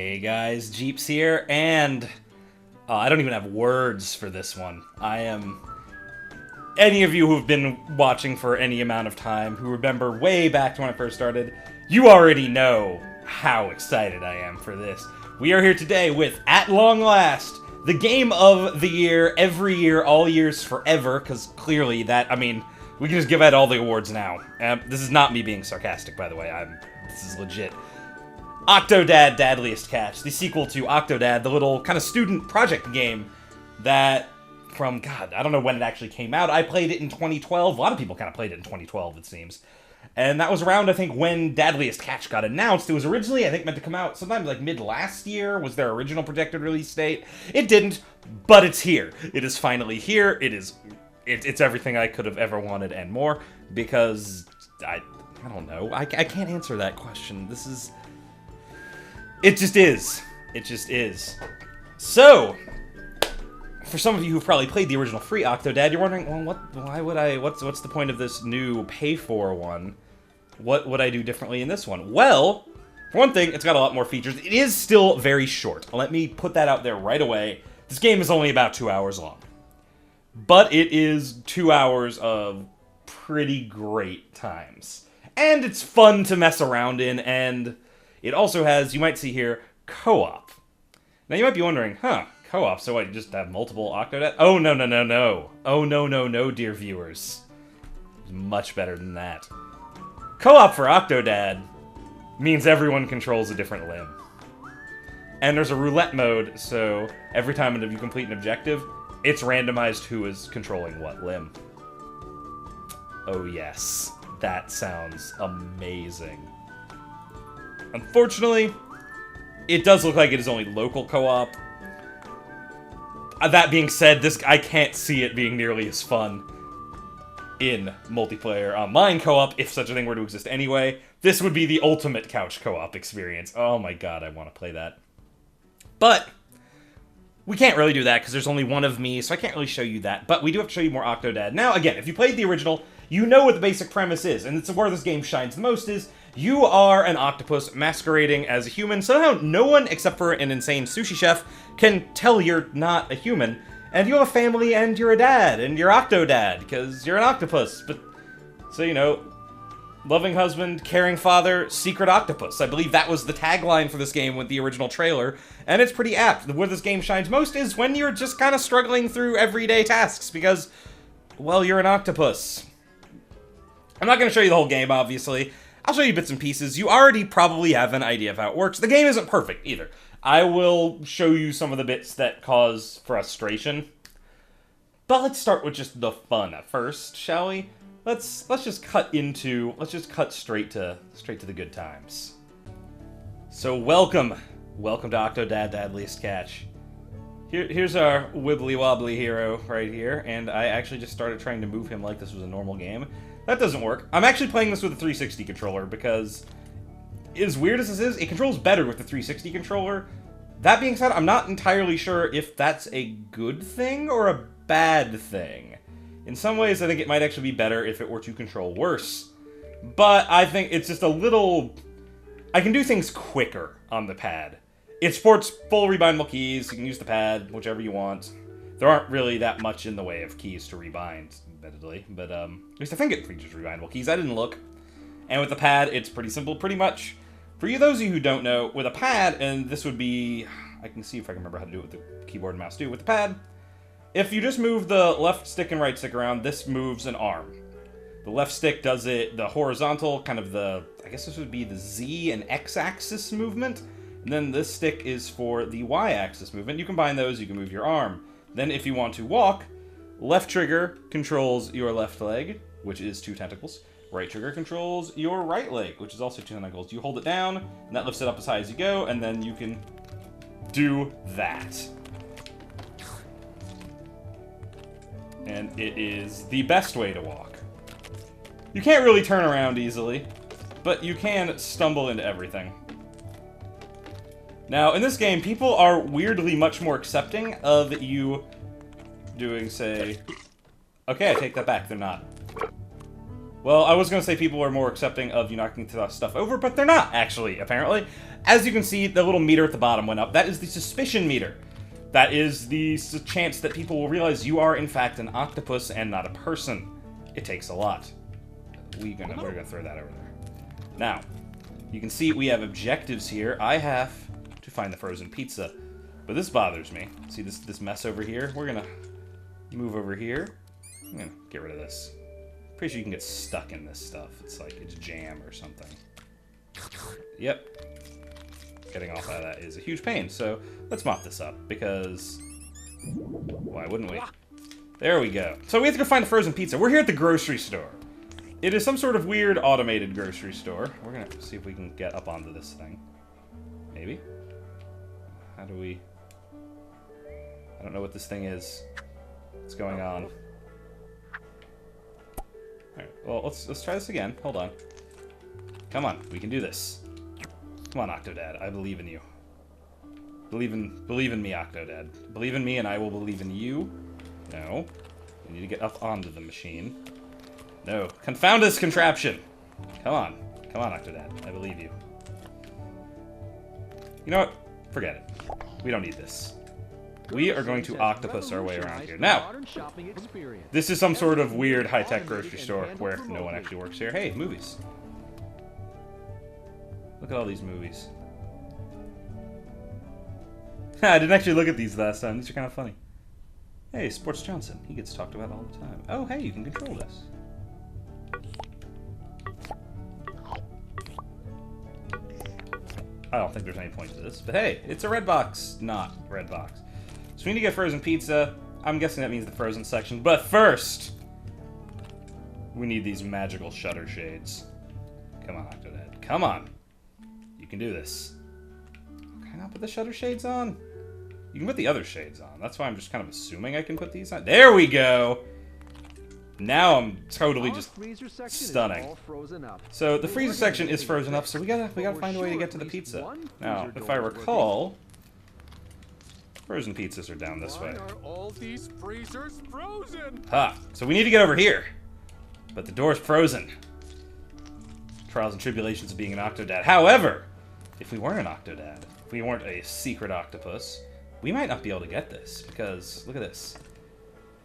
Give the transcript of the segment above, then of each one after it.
Hey guys, Jeeps here, and I don't even have words for this one. Any of you who've been watching for any amount of time, who remember way back to when I first started, you already know how excited I am for this. We are here today with, at long last, the game of the year, every year, all years, forever, because clearly that, we can just give out all the awards now. This is not me being sarcastic, by the way. This is legit. Octodad Dadliest Catch, the sequel to Octodad, the little kind of student project game that, God, I don't know when it actually came out. I played it in 2012. A lot of people kind of played it in 2012, it seems. And that was around, I think, when Dadliest Catch got announced. It was originally, I think, meant to come out sometime like mid-last year, was their original projected release date. It didn't, but it's here. It is finally here. It's everything I could have ever wanted and more, because, I don't know. I can't answer that question. It just is. It just is. So, for some of you who've probably played the original free Octodad, you're wondering, well, what's the point of this new pay-for one? What would I do differently in this one? Well, for one thing, it's got a lot more features. It is still very short. Let me put that out there right away. This game is only about 2 hours long. But it is 2 hours of pretty great times. And it's fun to mess around in, and it also has, you might see here, co-op. Now you might be wondering, co-op, so I just have multiple Octodad? Oh, no. Oh, no, dear viewers. It's much better than that. Co-op for Octodad means everyone controls a different limb. And there's a roulette mode, so every time you complete an objective, it's randomized who is controlling what limb. Oh yes, that sounds amazing. Unfortunately, it does look like it is only local co-op. That being said, I can't see it being nearly as fun in multiplayer online co-op, if such a thing were to exist anyway. This would be the ultimate couch co-op experience. Oh my god, I want to play that. But we can't really do that because there's only one of me, so I can't really show you that. But we do have to show you more Octodad. Now, again, if you played the original, you know what the basic premise is, and it's where this game shines the most is, you are an octopus masquerading as a human. Somehow, no one, except for an insane sushi chef, can tell you're not a human. And you have a family, and you're a dad, and you're Octodad, because you're an octopus. But, so, you know, loving husband, caring father, secret octopus. I believe that was the tagline for this game with the original trailer, and it's pretty apt. Where this game shines most is when you're just kind of struggling through everyday tasks, because, well, you're an octopus. I'm not going to show you the whole game, obviously. I'll show you bits and pieces. You already probably have an idea of how it works. The game isn't perfect, either. I will show you some of the bits that cause frustration. But let's start with just the fun at first, shall we? Let's just cut straight to the good times. So welcome to Octodad Dadliest Catch. Here's our wibbly wobbly hero right here, and I actually just started trying to move him like this was a normal game. That doesn't work. I'm actually playing this with a 360 controller because, as weird as this is, it controls better with the 360 controller. That being said, I'm not entirely sure if that's a good thing or a bad thing. In some ways, I think it might actually be better if it were to control worse. But I think it's just a little... I can do things quicker on the pad. It supports full rebindable keys. You can use the pad, whichever you want. There aren't really that much in the way of keys to rebind, admittedly. But, at least I think it features rebindable keys. I didn't look. And with the pad, it's pretty simple, pretty much. For those of you who don't know, with a pad, and this would be... I can see if I can remember how to do it with the keyboard and mouse too. With the pad, if you just move the left stick and right stick around, this moves an arm. The left stick does it, the horizontal, kind of I guess this would be the Z and X-axis movement. And then this stick is for the Y-axis movement. You combine those, you can move your arm. Then if you want to walk, left trigger controls your left leg, which is 2 tentacles. Right trigger controls your right leg, which is also 2 tentacles. You hold it down, and that lifts it up as high as you go, and then you can do that. And it is the best way to walk. You can't really turn around easily, but you can stumble into everything. Now, in this game, people are weirdly much more accepting of you doing, say... Okay, I take that back, they're not. Well, I was going to say people are more accepting of you knocking stuff over, but they're not, actually, apparently. As you can see, the little meter at the bottom went up. That is the suspicion meter. That is the chance that people will realize you are, in fact, an octopus and not a person. It takes a lot. We're gonna throw that over there. Now, you can see we have objectives here. I have to find the frozen pizza. But this bothers me. See this mess over here? We're gonna move over here. I'm gonna get rid of this. Pretty sure you can get stuck in this stuff. It's like it's jam or something. Yep. Getting off out of that is a huge pain. So let's mop this up because why wouldn't we? There we go. So we have to go find the frozen pizza. We're here at the grocery store. It is some sort of weird automated grocery store. We're gonna see if we can get up onto this thing. Maybe. How do we? I don't know what this thing is. What's going on? Alright, well, let's try this again. Hold on. Come on, we can do this. Come on, Octodad, I believe in you. Believe in me, Octodad. Believe in me and I will believe in you. No. We need to get up onto the machine. No. Confound this contraption! Come on. Come on, Octodad. I believe you. You know what? Forget it. We don't need this. We are going to octopus our way around here. Now, this is some sort of weird high-tech grocery store where no one actually works here. Hey, movies. Look at all these movies. I didn't actually look at these last time. These are kind of funny. Hey, Sports Johnson. He gets talked about all the time. Oh, hey, you can control this. I don't think there's any point to this, but hey, it's a red box, not red box. So we need to get frozen pizza. I'm guessing that means the frozen section, but first, we need these magical shutter shades. Come on, Octodad. Come on. You can do this. Can I not put the shutter shades on? You can put the other shades on. That's why I'm just kind of assuming I can put these on. There we go! Now I'm totally just stunning. So the freezer section is frozen up, so we gotta find a way to get to the pizza. Now, if I recall, frozen pizzas are down this way. Ha! So we need to get over here. But the door's frozen. Trials and tribulations of being an Octodad. However, if we weren't an Octodad, if we weren't a secret octopus, we might not be able to get this, because look at this.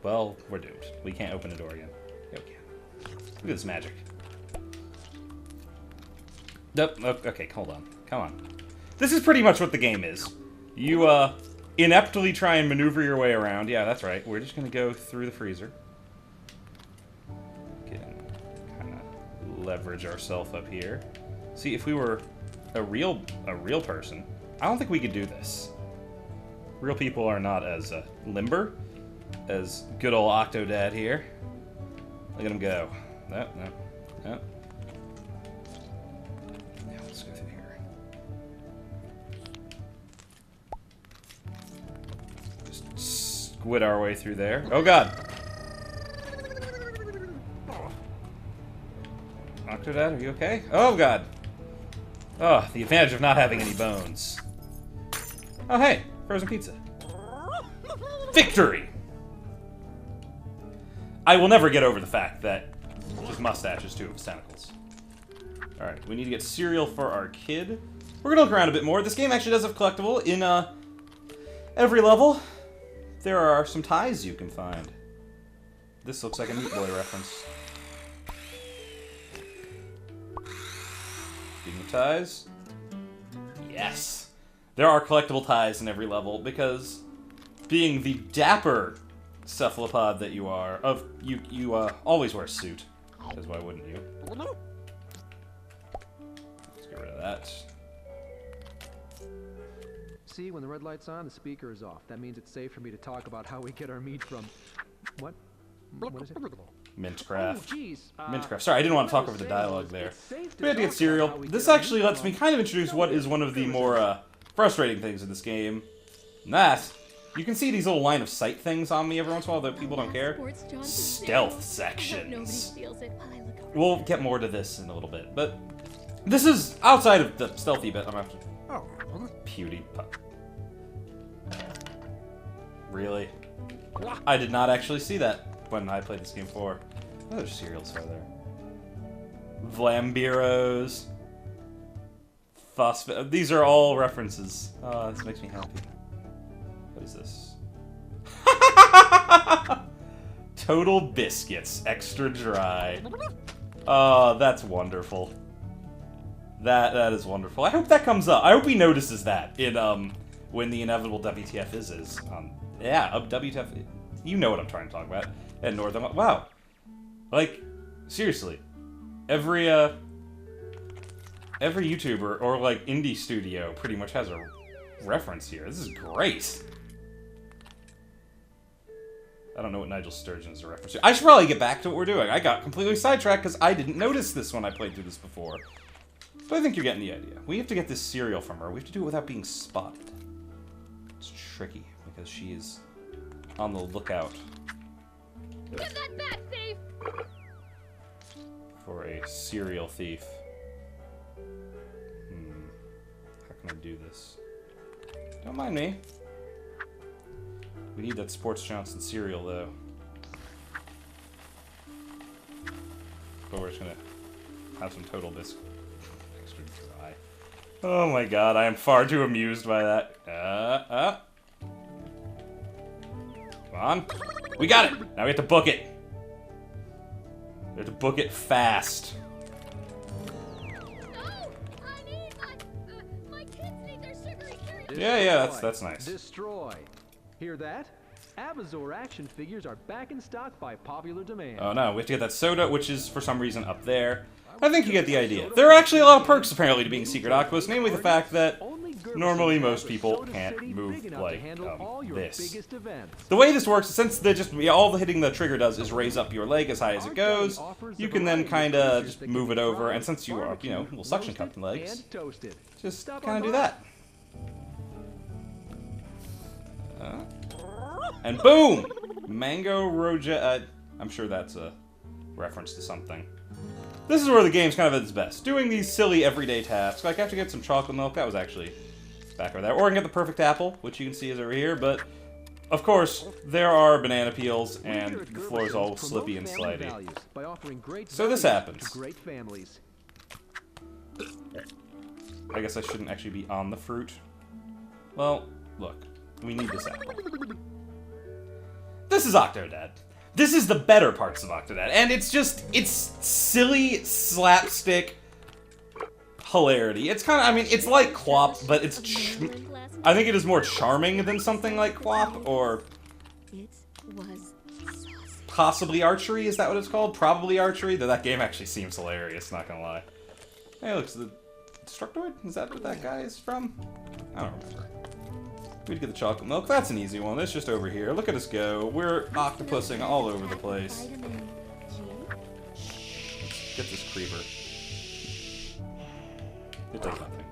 Well, we're doomed. We can't open the door again. Yeah, we can. Look at this magic. Nope. Okay, hold on. Come on. This is pretty much what the game is. You, ineptly try and maneuver your way around. Yeah, that's right. We're just gonna go through the freezer. Kind of leverage ourselves up here. See, if we were a real person, I don't think we could do this. Real people are not as limber as good old Octodad here. Look at him go. No. Yeah, let's go through here. Just squid our way through there. Oh god! Octodad, are you okay? Oh god! Oh, the advantage of not having any bones. Oh hey! Frozen pizza. Victory! I will never get over the fact that his mustache is two of his tentacles. Alright, we need to get cereal for our kid. We're gonna look around a bit more. This game actually does have collectible in every level. There are some ties you can find. This looks like a Meat Boy reference. Getting the ties. Yes! There are collectible ties in every level because being the dapper cephalopod that you are, you always wear a suit. Because why wouldn't you? Let's get rid of that. See, when the red light's on, the speaker is off. That means it's safe for me to talk about how we get our meat from... What? What is it? Mintcraft. Oh, geez. Mintcraft. Sorry, I didn't want to talk over the dialogue there. We had to get cereal. This actually lets me kind of introduce what is one of the more frustrating things in this game. And that, you can see these little line of sight things on me every once in a while that people don't care. Stealth sections. We'll get more to this in a little bit, but this is outside of the stealthy bit. I'm gonna have to... PewDiePie. Really? I did not actually see that when I played this game before. Oh, there's cereals over there. Vlambiros. These are all references. Oh, this makes me happy. What is this? Total Biscuits, extra dry. Oh, that's wonderful. That is wonderful. I hope that comes up. I hope he notices that in when the inevitable WTF is. Yeah, WTF. You know what I'm trying to talk about. And Northern. Wow. Like, seriously, every YouTuber or like indie studio pretty much has a reference here. This is great. I don't know what Nigel Sturgeon is a reference to. I should probably get back to what we're doing. I got completely sidetracked because I didn't notice this when I played through this before. But I think you're getting the idea. We have to get this cereal from her. We have to do it without being spotted. It's tricky because she is on the lookout. Give that back, thief! For a cereal thief. How can I do this? Don't mind me. We need that Sports Johnson cereal, though. But we're just gonna have some Total Biscuit. Extra dry. Oh my god, I am far too amused by that. Come on. We got it! Now we have to book it. We have to book it fast. Yeah, that's nice. Destroy. Hear that? Abazor action figures are back in stock by popular demand. Oh no, we have to get that soda, which is for some reason up there. I think you get the idea. There are actually a lot of perks apparently to being Secret Octopus, namely the fact that normally most people can't move like this. The way this works, since all the hitting the trigger does is raise up your leg as high as it goes, you can then kind of just move it over, and since you are, little suction cup legs, just kind of do that. And boom! Mango Roja. I'm sure that's a reference to something. This is where the game's kind of at its best. Doing these silly everyday tasks. Like I have to get some chocolate milk. That was actually back over there. Or I can get the perfect apple, which you can see is over here. But, of course, there are banana peels, and the floor is all slippy and slidey. So this happens. I guess I shouldn't actually be on the fruit. Well, look. We need this apple. This is Octodad. This is the better parts of Octodad. And it's silly slapstick hilarity. It's kind of, it's like Quap, but it's, I think it is more charming than something like Quap, or possibly Archery, is that what it's called? Probably Archery, though that game actually seems hilarious, not gonna lie. Hey, look, the Destructoid? Is that what that guy is from? I don't remember. We'd get the chocolate milk. That's an easy one. It's just over here. Look at us go. We're octopusing all over the place. Get this creeper. It does nothing.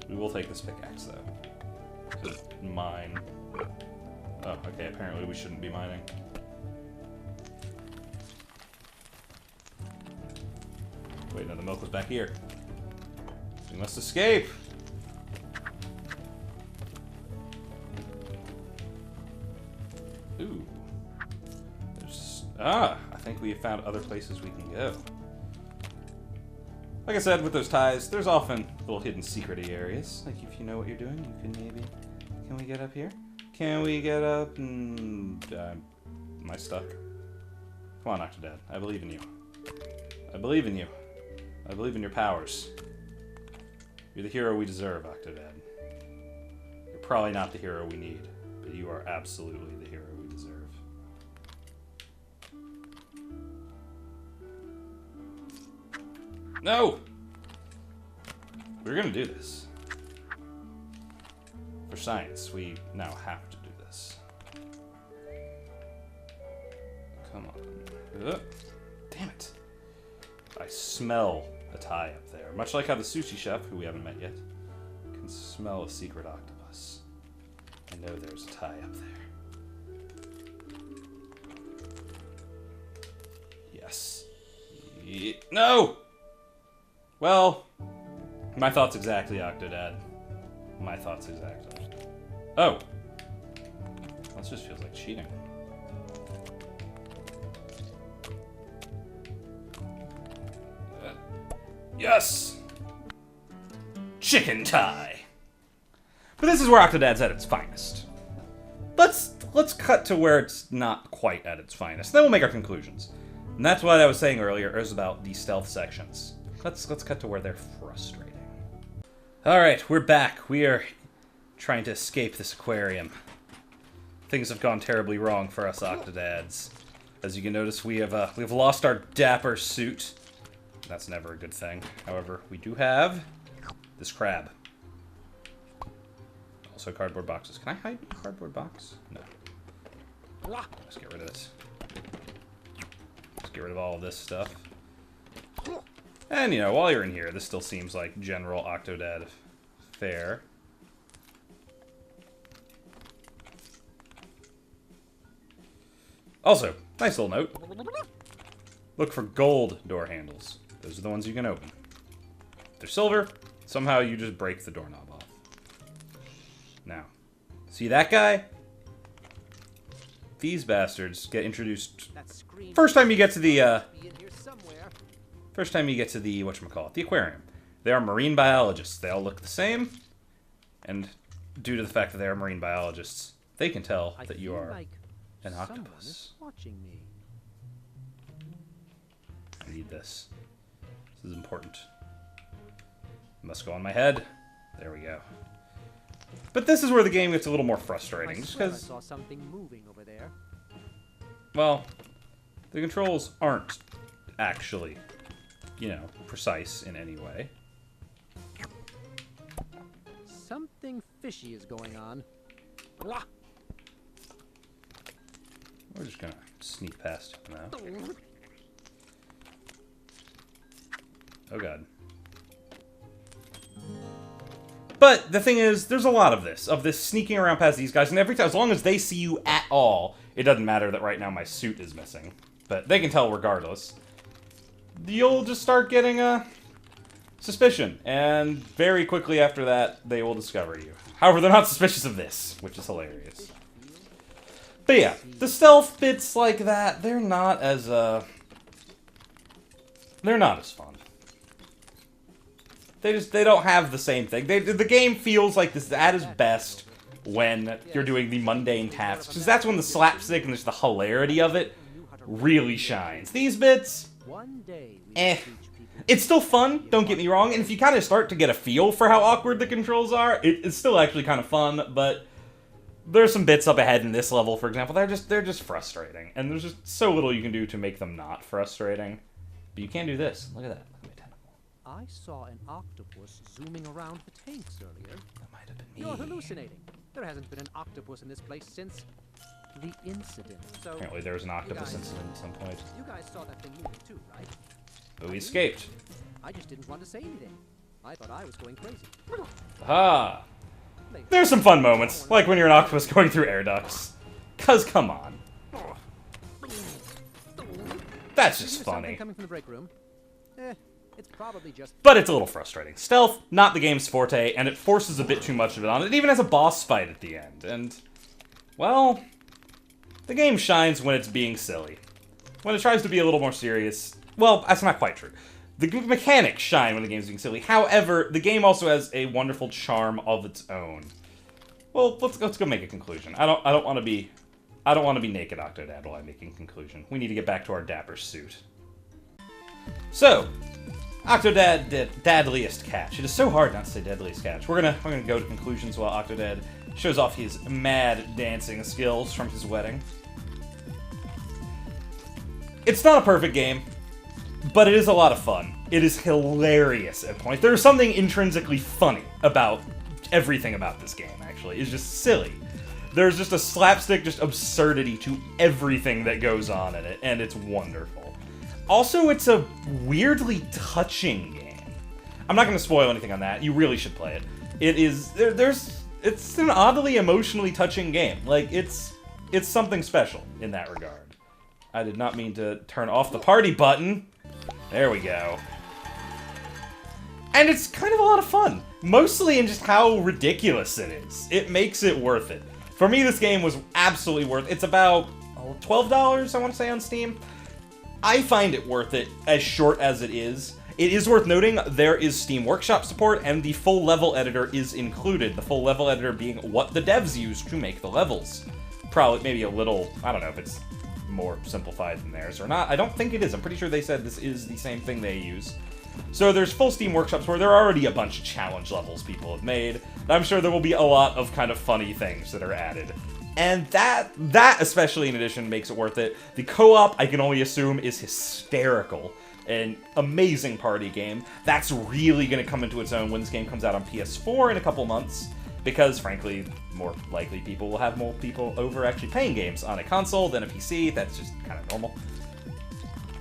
We will take this pickaxe, though. To mine. Oh, okay. Apparently we shouldn't be mining. Wait, no, the milk was back here. We must escape! Ooh. I think we have found other places we can go. Like I said, with those ties, there's often little hidden secret-y areas. Like, if you know what you're doing, you can maybe... Can we get up here? Can we get up? Am I stuck? Come on, Octodad. I believe in you. I believe in you. I believe in your powers. You're the hero we deserve, Octodad. You're probably not the hero we need, but you are absolutely the hero we deserve. No! We're gonna do this. For science, we now have to do this. Come on. Damn it. I smell a tie up there. Much like how the sushi chef, who we haven't met yet, can smell a secret octopus. I know there's a tie up there. Yes. No! Well, my thoughts exactly, Octodad. My thoughts exactly. Oh! This just feels like cheating. Yes! Chicken tie. But this is where Octodad's at its finest. Let's cut to where it's not quite at its finest. Then we'll make our conclusions. And that's what I was saying earlier, is about the stealth sections. Let's cut to where they're frustrating. Alright, we're back. We are trying to escape this aquarium. Things have gone terribly wrong for us Octodads. As you can notice, we've lost our dapper suit. That's never a good thing. However, we do have this crab. Also cardboard boxes. Can I hide a cardboard box? No. Let's get rid of this. Let's get rid of all of this stuff. And, you know, while you're in here, this still seems like general Octodad fare. Also, nice little note. Look for gold door handles. Those are the ones you can open. If they're silver, somehow you just break the doorknob off. Now, see that guy? These bastards get introduced first time you get to the whatchamacallit, the aquarium. They are marine biologists. They all look the same, and due to the fact that they are marine biologists, they can tell that you are an octopus. I need this. This is important. It must go on my head. There we go. But this is where the game gets a little more frustrating, just because I saw something moving over there. Well, the controls aren't actually, you know, precise in any way. Something fishy is going on. We're just gonna sneak past him now. Oh god. But the thing is, there's a lot of this sneaking around past these guys, and every time, as long as they see you at all, it doesn't matter that right now my suit is missing. But they can tell regardless. You'll just start getting a suspicion, and very quickly after that, they will discover you. However, they're not suspicious of this, which is hilarious. But yeah, the stealth bits like that, they're not as fun. They don't have the same thing. The game feels like this at its best when you're doing the mundane tasks, because that's when the slapstick and just the hilarity of it really shines. These bits, It's still fun, don't get me wrong, and if you kind of start to get a feel for how awkward the controls are, it's still actually kind of fun, but there's some bits up ahead in this level, for example, they're just frustrating, and there's just so little you can do to make them not frustrating. But you can do this. Look at that. I saw an octopus zooming around the tanks earlier. That might have been me. You're hallucinating. There hasn't been an octopus in this place since the incident. So apparently there was an octopus incident at some point. You guys saw that thing moving too, right? But we escaped. I just didn't want to say anything. I thought I was going crazy. Ah. There's some fun moments, like when you're an octopus going through air ducts. 'Cause come on. That's just funny. Coming from the break room. It's probably just... But it's a little frustrating. Stealth, not the game's forte, and it forces a bit too much of it on it. It even has a boss fight at the end, and... well... the game shines when it's being silly. When it tries to be a little more serious... well, that's not quite true. The mechanics shine when the game's being silly. However, the game also has a wonderful charm of its own. Well, let's go make a conclusion. I don't want to be naked Octodad while I'm making a conclusion. We need to get back to our dapper suit. So, Octodad Dadliest catch. It is so hard not to say Deadliest catch. We're gonna go to conclusions while Octodad shows off his mad dancing skills from his wedding. It's not a perfect game, but it is a lot of fun. It is hilarious at points. There is something intrinsically funny about everything about this game, actually. It's just silly. There's just a slapstick, just absurdity to everything that goes on in it, and it's wonderful. Also, it's a weirdly touching game. I'm not going to spoil anything on that. You really should play it. It is... it's an oddly emotionally touching game. Like, it's something special in that regard. I did not mean to turn off the party button. There we go. And it's kind of a lot of fun. Mostly in just how ridiculous it is. It makes it worth it. For me, this game was absolutely worth it. It's about $12, I want to say, on Steam. I find it worth it, as short as it is. It is worth noting there is Steam Workshop support, and the full level editor is included. The full level editor being what the devs use to make the levels. Probably, maybe a little, I don't know if it's more simplified than theirs or not. I don't think it is. I'm pretty sure they said this is the same thing they use. So there's full Steam Workshops where there are already a bunch of challenge levels people have made. And I'm sure there will be a lot of kind of funny things that are added. And that especially in addition makes it worth it. The co-op, I can only assume, is hysterical. An amazing party game. That's really going to come into its own when this game comes out on PS4 in a couple months. Because, frankly, more likely people will have more people over actually playing games on a console than a PC. That's just kind of normal.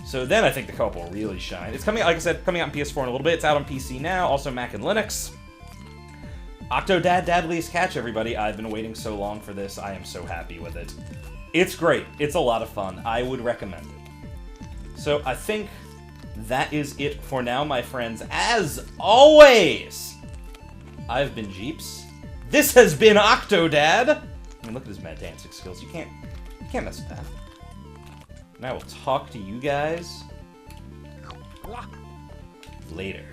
So then I think the co-op will really shine. It's coming, like I said, coming out on PS4 in a little bit. It's out on PC now, also Mac and Linux. Octodad Dadliest catch, everybody. I've been waiting so long for this. I am so happy with it. It's great. It's a lot of fun. I would recommend it. So I think that is it for now, my friends. As always, I've been Jeeps. This has been Octodad. I mean, look at his mad dancing skills. You can't mess with that. And I will talk to you guys later.